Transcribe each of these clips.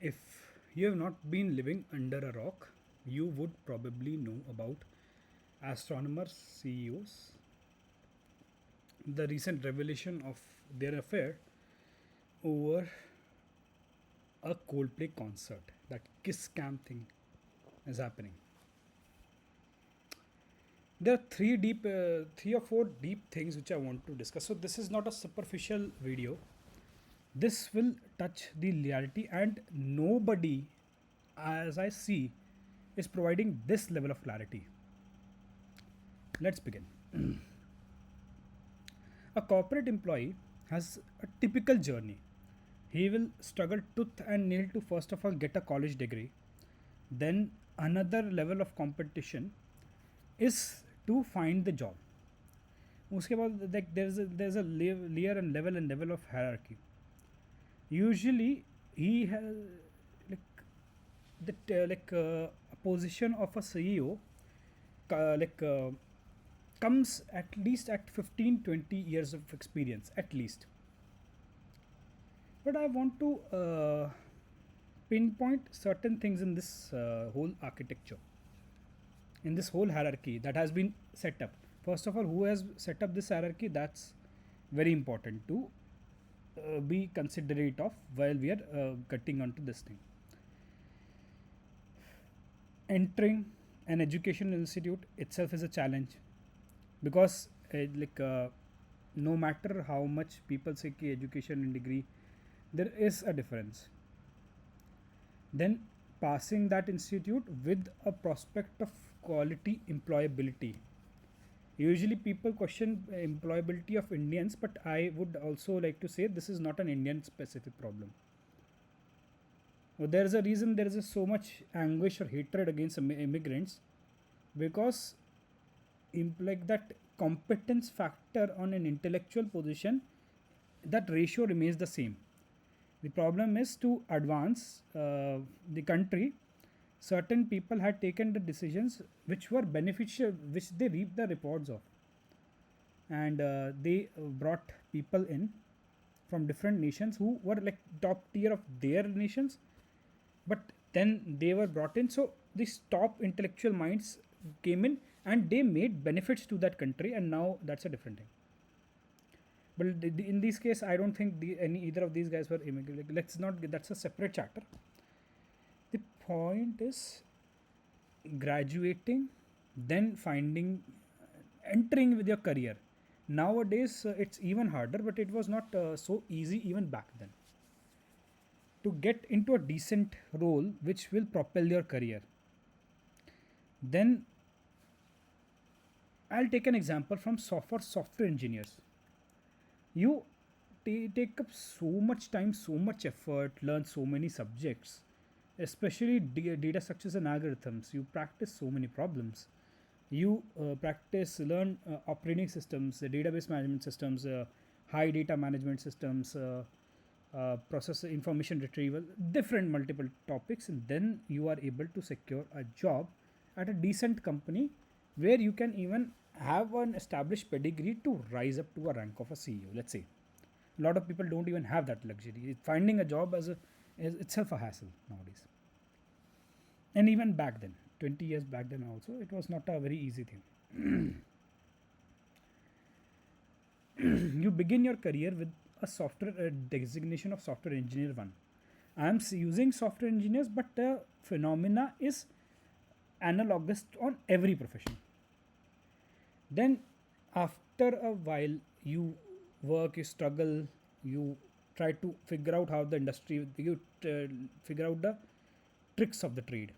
If you have not been living under a rock, you would probably know about Astronomer CEOs, the recent revelation of their affair over a Coldplay concert. That kiss cam thing is happening. There are three or four deep things which I want to discuss. So this is not a superficial video. This will touch the reality, and nobody, as I see, is providing this level of clarity. Let's begin. A corporate employee has a typical journey. He will struggle tooth and nail to first of all get a college degree. Then another level of competition is to find the job. उसके बाद like there's a layer and level of hierarchy. Usually he has like a position of a CEO like comes at least at 15-20 years of experience at least. But I want to pinpoint certain things in this whole architecture, in this whole hierarchy that has been set up. First of all, who has set up this hierarchy? That's very important to be considerate of while we are cutting onto this thing. Entering an educational institute itself is a challenge because no matter how much people say ki education and degree, there is a difference. Then passing that institute with a prospect of quality employability. Usually people question employability of Indians, but I would also like to say this is not an Indian specific problem. Well, there is a reason there is so much anguish or hatred against immigrants, because like that competence factor on an intellectual position, that ratio remains the same. The problem is to advance the country. Certain people had taken the decisions which were beneficial, which they reaped the rewards of, and they brought people in from different nations who were like top tier of their nations, but then they were brought in. So these top intellectual minds came in and they made benefits to that country, and now that's a different thing. But in this case, I don't think either of these guys were immigrant. Let's not. That's a separate chapter. The point is graduating, then finding, entering with your career. Nowadays, it's even harder, but it was not so easy even back then. To get into a decent role which will propel your career. Then I'll take an example from software engineers. You take up so much time, so much effort, learn so many subjects, especially data structures and algorithms. You practice so many problems. You learn operating systems, database management systems, high data management systems, process information retrieval, different multiple topics, and then you are able to secure a job at a decent company where you can even have an established pedigree to rise up to a rank of a CEO. Let's say a lot of people don't even have that luxury. Finding a job is itself a hassle nowadays. And even back then, 20 years back then also, it was not a very easy thing. You begin your career with a designation of software engineer 1. I am using software engineers, but the phenomena is analogous on every profession. Then after a while you work, you struggle, you try to figure out how the industry, you figure out the tricks of the trade,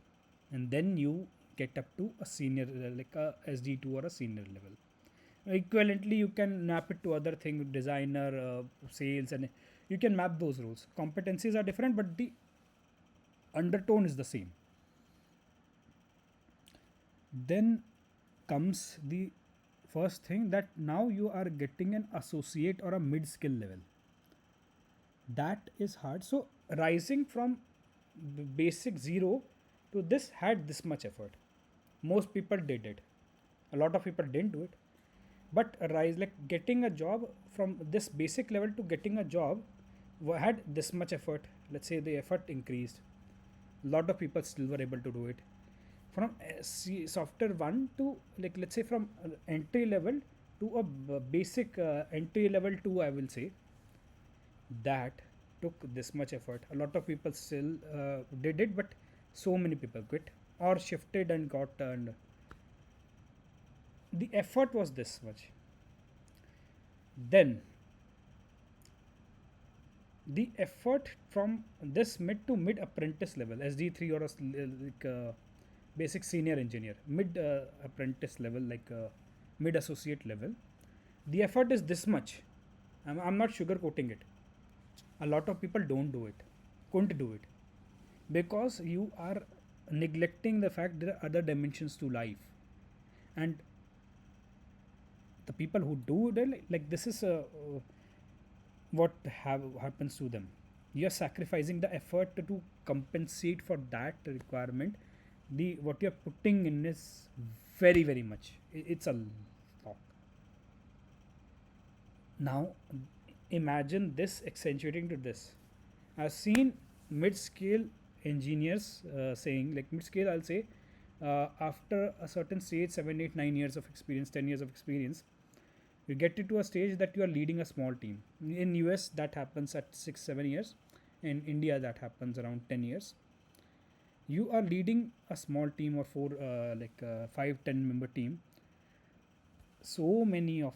and then you get up to a senior like a SD2 or a senior level. Equivalently you can map it to other things, designer, sales, and you can map those roles. Competencies are different, but the undertone is the same. Then comes the first thing, that now you are getting an associate or a mid skill level. That is hard. So rising from the basic zero to this had this much effort. Most people did it. A lot of people didn't do it. But rise, like getting a job from this basic level to getting a job, had this much effort. let's say the effort increased, a lot of people still were able to do it. From software 1 to, like, let's say from entry level to a basic entry level 2, I will say, that took this much effort. A lot of people still did it, but so many people quit or shifted and got turned. The effort was this much. Then the effort from this mid to mid apprentice level, SD3, or like basic senior engineer, mid apprentice level, like mid associate level, the effort is this much. I'm not sugarcoating it. A lot of people don't do it, couldn't do it, because you are neglecting the fact there are other dimensions to life. And the people who do it, like this is what happens to them. You're sacrificing the effort to compensate for that requirement. The what you're putting in is very very much. It's a lot. Now imagine this accentuating to this. I've seen mid-scale engineers saying, like mid-scale, I'll say, after a certain stage, 7, 8, 9 years of experience, 10 years of experience, you get to a stage that you are leading a small team. In US, that happens at 6, 7 years. In India, that happens around 10 years. You are leading a small team or four, like 5, 10 member team. So many of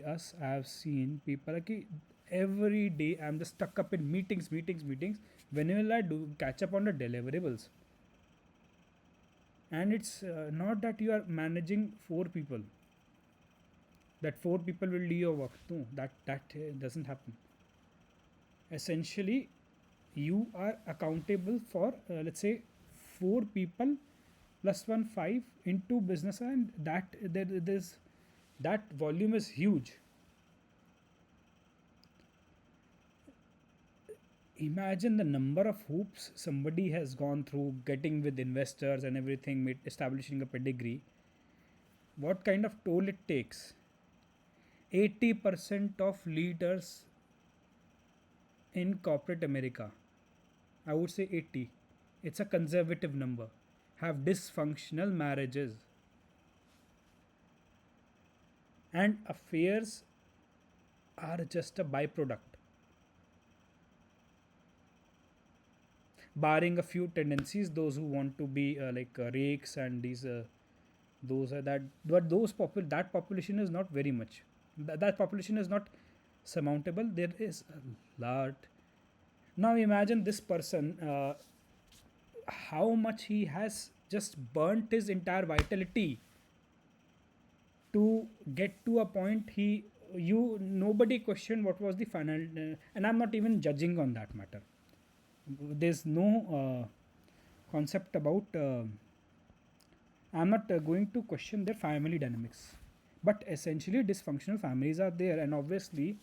us have seen people like every day I'm just stuck up in meetings. When will I do catch up on the deliverables? And it's not that you are managing 4 people. That 4 people will do your work. No, that doesn't happen. Essentially, you are accountable for let's say 4 people plus 1, 5 into business, and there's that volume is huge. Imagine the number of hoops somebody has gone through, getting with investors and everything, establishing a pedigree. What kind of toll it takes. 80% of leaders in corporate America, I would say 80, it's a conservative number, have dysfunctional marriages. And affairs are just a byproduct, barring a few tendencies, those who want to be like rakes and these those are that, but that population is not very much. That population is not surmountable. There is a lot. Now imagine this person, how much he has just burnt his entire vitality to get to a point. Nobody questioned what was the final, and I'm not even judging on that matter. There's no concept about I'm not going to question their family dynamics, but essentially dysfunctional families are there, and obviously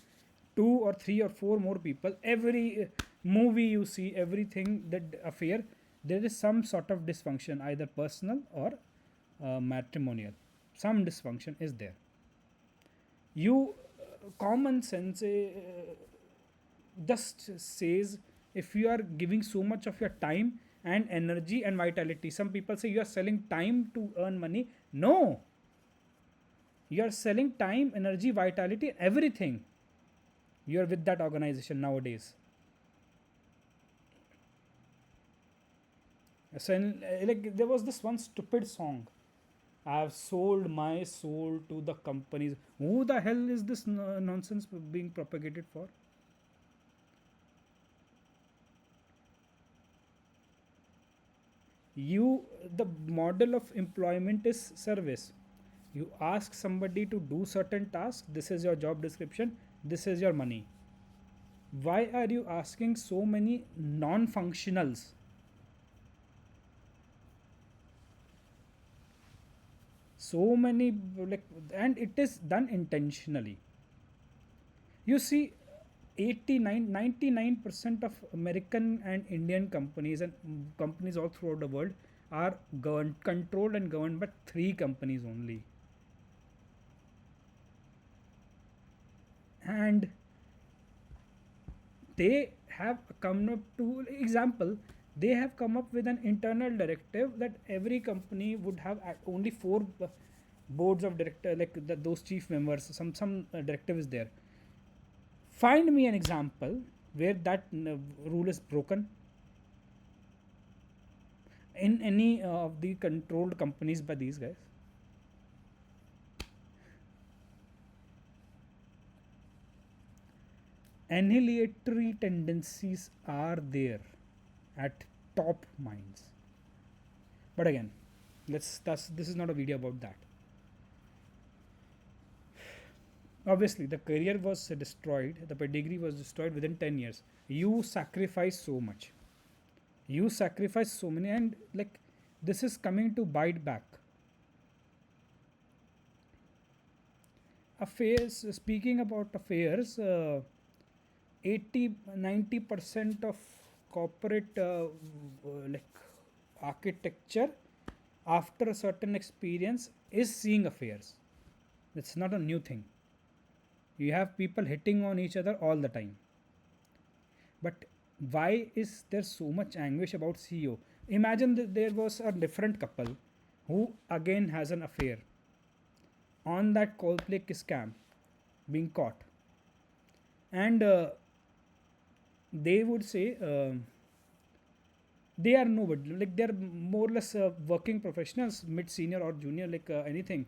2 or 3 or 4 more people, every movie you see, everything, that affair, there is some sort of dysfunction, either personal or matrimonial. Some dysfunction is there. You common sense just says, if you are giving so much of your time and energy and vitality, some people say you are selling time to earn money. No, you are selling time, energy, vitality, everything. You are with that organization nowadays. So like there was this one stupid song, I have sold my soul to the companies. Who the hell is this nonsense being propagated for? The model of employment is service. You ask somebody to do certain tasks, this is your job description, this is your money. Why are you asking so many non-functionals? So many, like, and it is done intentionally. You see, 99% of American and Indian companies and companies all throughout the world are controlled and governed by 3 companies only. And they have come up to example, they have come up with an internal directive that every company would have only four boards of director, like those chief members, some directive is there. Find me an example where that rule is broken in any of the controlled companies by these guys. Annihilatory tendencies are there at top minds. But again, this is not a video about that. Obviously, the career was destroyed, the pedigree was destroyed within 10 years. You sacrifice so much. You sacrifice so many, and like this is coming to bite back. Affairs, speaking about affairs, 80-90% of corporate like architecture after a certain experience is seeing affairs. It's not a new thing. You have people hitting on each other all the time. But why is there so much anguish about CEO? Imagine that there was a different couple who again has an affair on that Coldplay scam being caught, and they would say they are nobody, like they're more or less working professionals, mid senior or junior, like anything.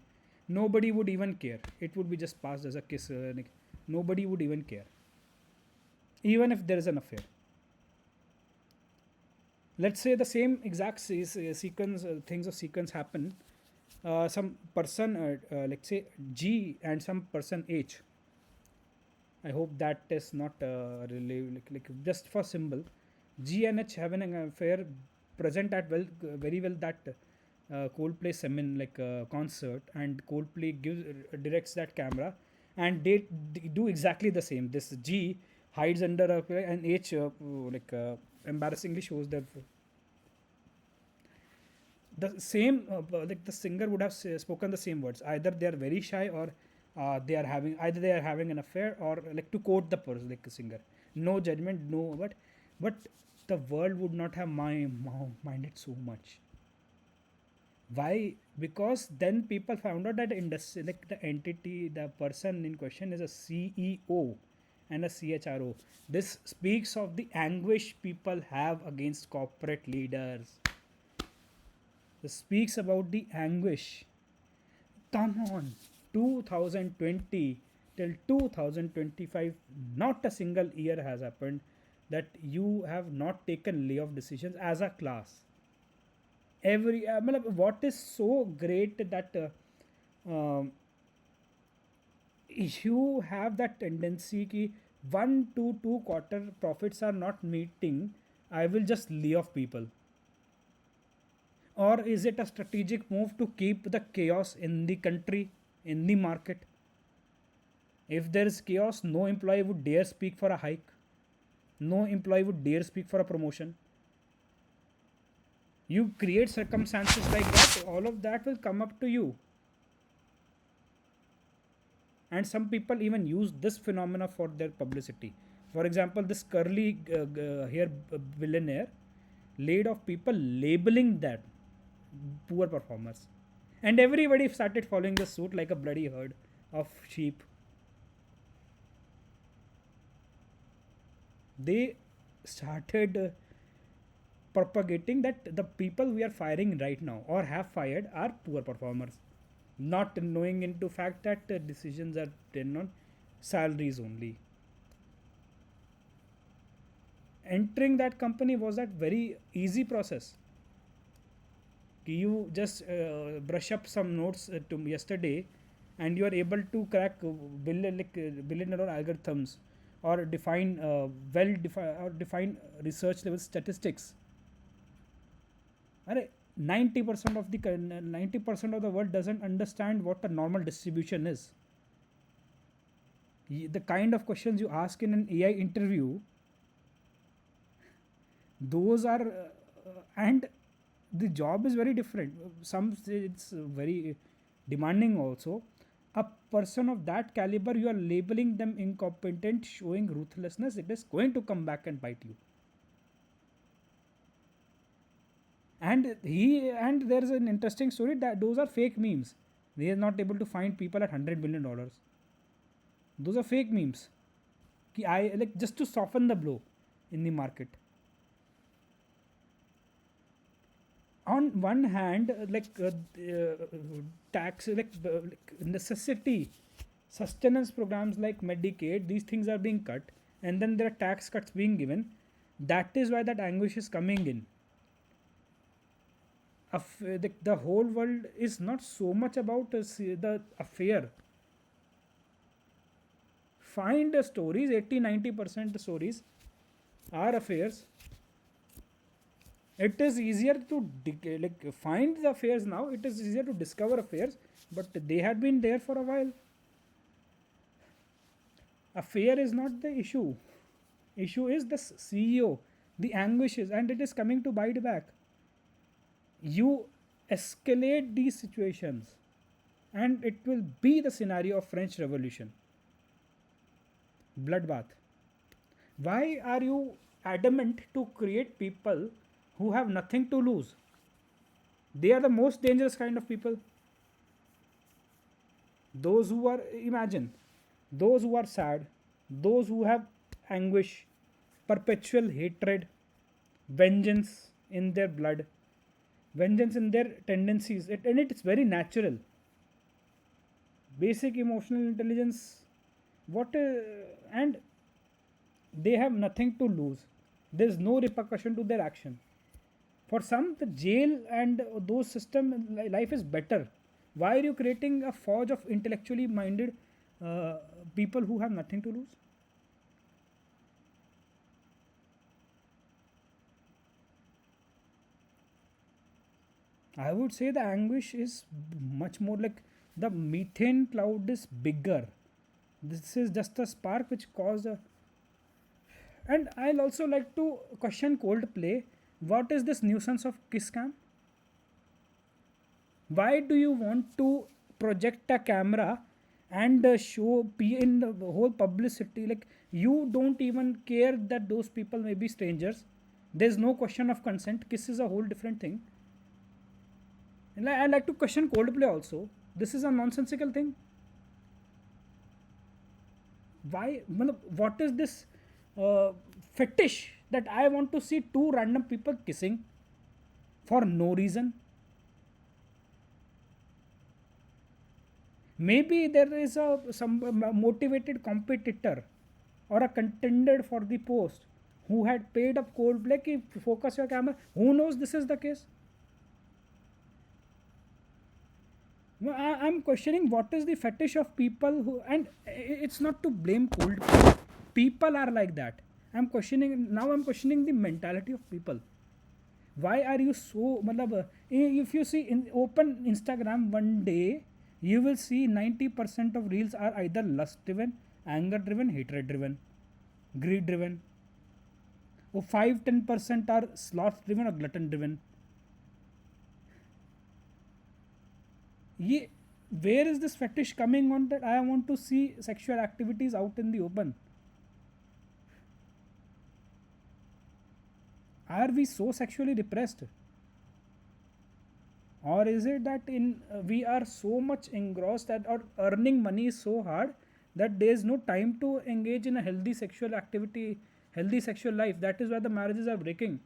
Nobody would even care. It would be just passed as a kiss. Like, nobody would even care, even if there is an affair. Let's say the same exact sequence, things of sequence happen. Some person, let's say G and some person H. I hope that is not really like just for symbol. G and H having an affair, present at well, very well that Coldplay semin like concert, and Coldplay gives directs that camera, and they do exactly the same. This G hides under a and H like embarrassingly shows the same like the singer would have spoken the same words. Either they are very shy, or they are having an affair, or like to quote the person like a singer. No judgment, no, but the world would not have minded so much. Why? Because then people found out that the industry, like the entity, the person in question is a CEO and a CHRO. This speaks of the anguish people have against corporate leaders. This speaks about the anguish. Come on, 2020 till 2025, not a single year has happened that you have not taken layoff decisions as a class. Every what is so great that um, you have that tendency ki 1 to 2 quarter profits are not meeting, I will just lay off people. Or is it a strategic move to keep the chaos in the country, in the market? If there is chaos, no employee would dare speak for a hike, no employee would dare speak for a promotion. You create circumstances like that, all of that will come up to you. And some people even use this phenomena for their publicity. For example, this curly hair billionaire laid off people, labeling that poor performers, and everybody started following the suit like a bloody herd of sheep. They started propagating that the people we are firing right now or have fired are poor performers, not knowing into fact that decisions are done on salaries only. Entering that company was that very easy process. You just brush up some notes to yesterday, and you are able to crack billion dollar algorithms, or define define research level statistics. 90% of the 90% of the world doesn't understand what a normal distribution is. The kind of questions you ask in an AI interview, those are and the job is very different. Some say it's very demanding also. A person of that caliber, you are labeling them incompetent, showing ruthlessness, it is going to come back and bite you. And there's an interesting story that those are fake memes. They are not able to find people at $100 billion. Those are fake memes. I like just to soften the blow in the market. On one hand, tax, like necessity, sustenance programs like Medicaid, these things are being cut, and then there are tax cuts being given. That is why that anguish is coming in. The whole world is not so much about the affair. Find the stories, 80-90% stories are affairs. It is easier to find the affairs now, it is easier to discover affairs, but they had been there for a while. Affair is not the issue is the CEO, the anguish is, and it is coming to bite back. You escalate these situations and it will be the scenario of French Revolution. Bloodbath. Why are you adamant to create people who have nothing to lose? They are the most dangerous kind of people. Those who are, imagine, those who are sad, those who have anguish, perpetual hatred, vengeance in their blood, vengeance in their tendencies, and it's very natural. Basic emotional intelligence, and they have nothing to lose. There's no repercussion to their action. For some, the jail and those system life is better. Why are you creating a forge of intellectually minded people who have nothing to lose? I would say the anguish is much more like the methane cloud is bigger. This is just a spark which caused a. And I'll also like to question Coldplay. What is this nuisance of kiss cam? Why do you want to project a camera and show in the whole publicity? Like, you don't even care that those people may be strangers. There's no question of consent. Kiss is a whole different thing. And I like to question Coldplay also. This is a nonsensical thing. Why? What is this fetish that I want to see two random people kissing for no reason? Maybe there is some motivated competitor or a contender for the post who had paid up Coldplay ki focus your camera. Who knows this is the case? No, I'm questioning what is the fetish of people who, and it's not to blame Coldplay. People are like that. I'm questioning the mentality of people. Why are you so, if you see in open Instagram one day, you will see 90% of reels are either lust driven, anger driven, hatred driven, greed driven. Or 5-10% are sloth driven or glutton driven. Where is this fetish coming on that I want to see sexual activities out in the open? Are we so sexually repressed? Or is it that we are so much engrossed that or earning money is so hard that there is no time to engage in a healthy sexual activity, healthy sexual life? That is why the marriages are breaking.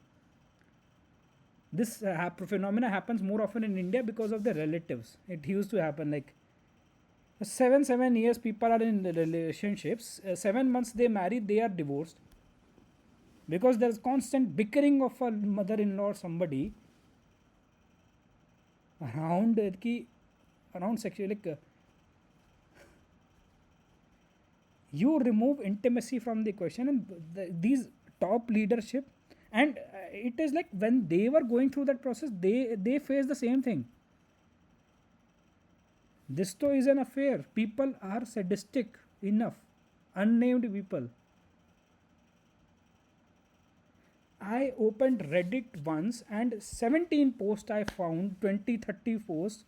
This phenomena happens more often in India because of the relatives. It used to happen like 7 years people are in the relationships. 7 months they marry, they are divorced because there is constant bickering of a mother-in-law or somebody around around sexual you remove intimacy from the equation, and these top leadership, and it is like when they were going through that process, they face the same thing. This too is an affair. People are sadistic enough. Unnamed people. I opened Reddit once and 17 posts I found, 20-30 posts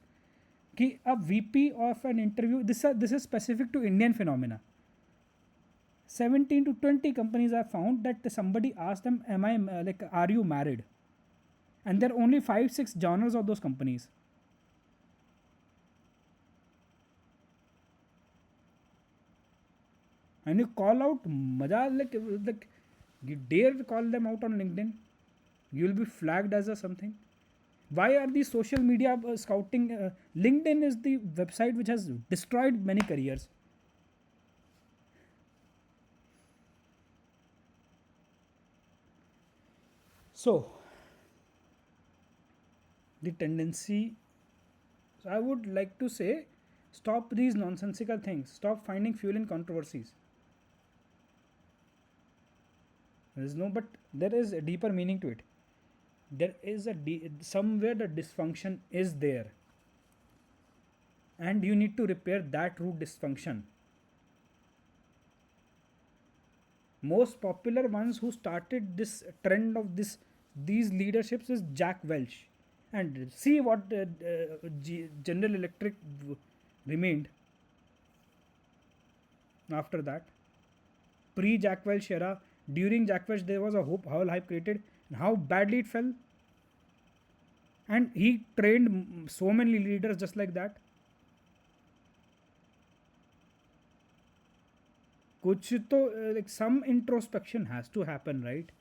कि a VP of an interview, this is specific to Indian phenomena. 17 to 20 companies have found that somebody asked them, am I like, are you married? And there are only 5 6 journals of those companies. And you call out maja, like you dare call them out on LinkedIn, you will be flagged as a something. Why are these social media scouting? LinkedIn is the website which has destroyed many careers. So the tendency, so I would like to say, stop these nonsensical things, stop finding fuel in controversies. There is no, but there is a deeper meaning to it. There is somewhere the dysfunction is there, and you need to repair that root dysfunction. Most popular ones who started this trend of these leaderships is Jack Welch, and see what General Electric remained after that. Pre Jack Welch era, during Jack Welch there was a whole hype created, and how badly it fell. And he trained so many leaders just like that. कुछ तो like some introspection has to happen, right?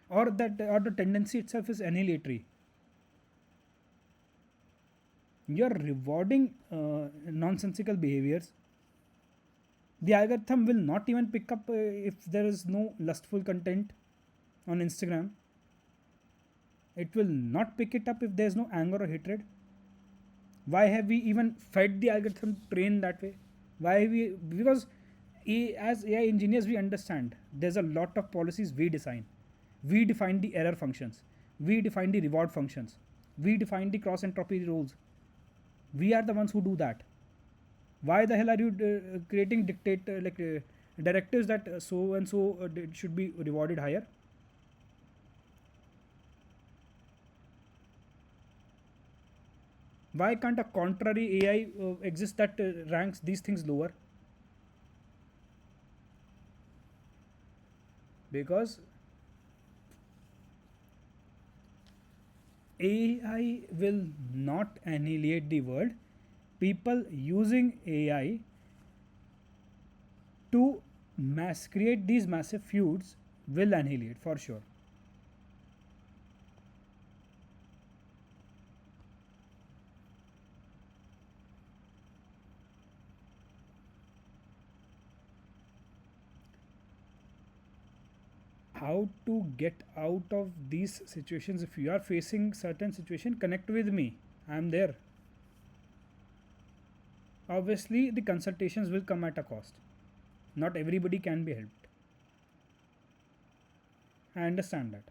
Or the tendency itself is annihilatory. You are rewarding nonsensical behaviors. The algorithm will not even pick up if there is no lustful content on Instagram. It will not pick it up if there is no anger or hatred. Why have we even fed the algorithm trained that way? Why we, because as AI engineers we understand there's a lot of policies we design. We define the error functions, we define the reward functions, we define the cross entropy rules. We are the ones who do that. Why the hell are you creating directives that so and so should be rewarded higher? Why can't a contrary AI exist that ranks these things lower? Because AI will not annihilate the world. People using AI to create these massive feuds will annihilate for sure. How to get out of these situations? If you are facing certain situation, connect with me, I am there. Obviously the consultations will come at a cost, not everybody can be helped, I understand that.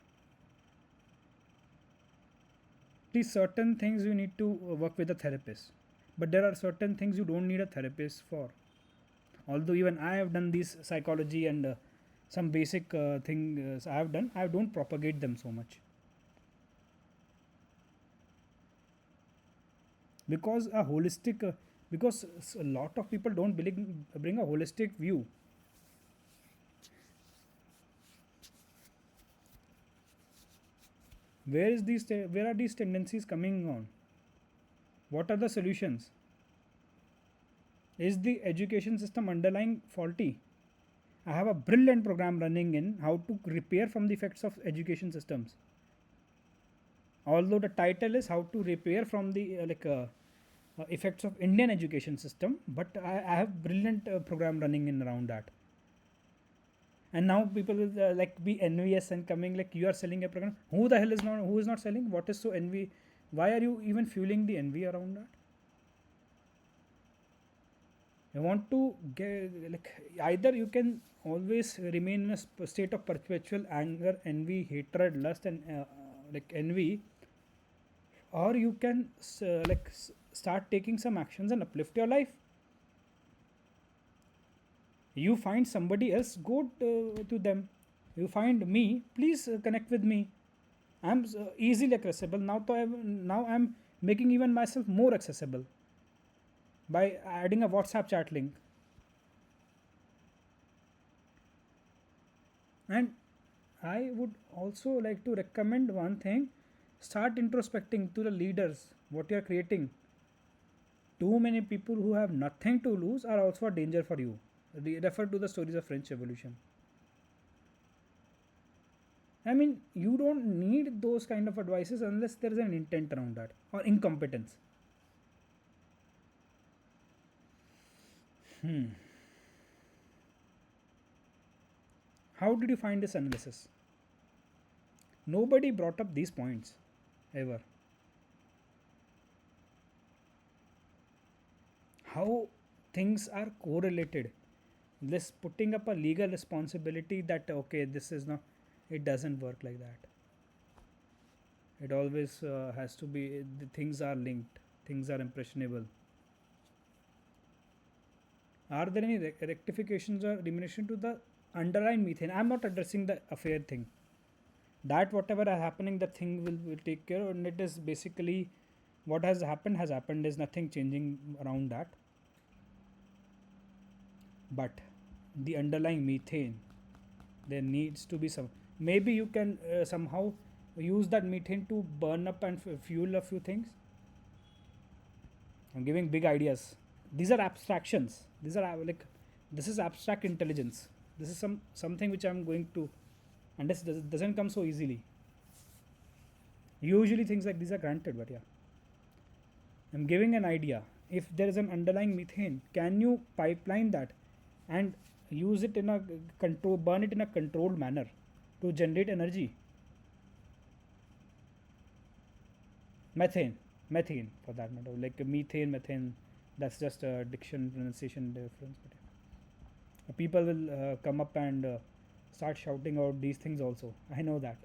These certain things you need to work with a therapist, but there are certain things you don't need a therapist for. Although even I have done these psychology and some basic things I have done, I don't propagate them so much, because a holistic because a lot of people don't bring a holistic view. Where are these tendencies coming on? What are the solutions? Is the education system underlying faulty? I have a brilliant program running in how to repair from the effects of education systems. Although the title is how to repair from the effects of Indian education system, but I have brilliant program running in around that. And now people will like be envious and coming like, you are selling a program. Who is not selling? What is so envy? Why are you even fueling the envy around that? I want to get like, either you can always remain in a state of perpetual anger, envy, hatred, lust, and like envy, or you can start taking some actions and uplift your life. You find somebody else, go to them. You find me, please connect with me. I'm easily accessible now. Now I'm making even myself more accessible by adding a WhatsApp chat link. And I would also like to recommend one thing: start introspecting to the leaders what you are creating. Too many people who have nothing to lose are also a danger for you. Refer to the stories of French Revolution. I mean, you don't need those kind of advices unless there is an intent around that or incompetence. How did you find this analysis? Nobody brought up these points ever. How things are correlated. This putting up a legal responsibility that okay, this is not, it doesn't work like that. It always has to be, the things are linked, things are impressionable. Are there any rectifications or diminution to the underlying methane? I'm not addressing the affair thing. That whatever are happening, the thing will take care, and it is basically what has happened has happened. There's nothing changing around that. But the underlying methane, there needs to be some. Maybe you can somehow use that methane to burn up and fuel a few things. I'm giving big ideas. These are abstractions. These are like, this is abstract intelligence. This is something which I'm going to, and this doesn't come so easily. Usually things like these are granted, but yeah, I'm giving an idea. If there is an underlying methane, can you pipeline that and use it in a control, burn it in a controlled manner to generate energy? Methane, methane for that matter, like methane, methane. That's just a diction pronunciation difference. But yeah. People will come up and start shouting out these things also. I know that.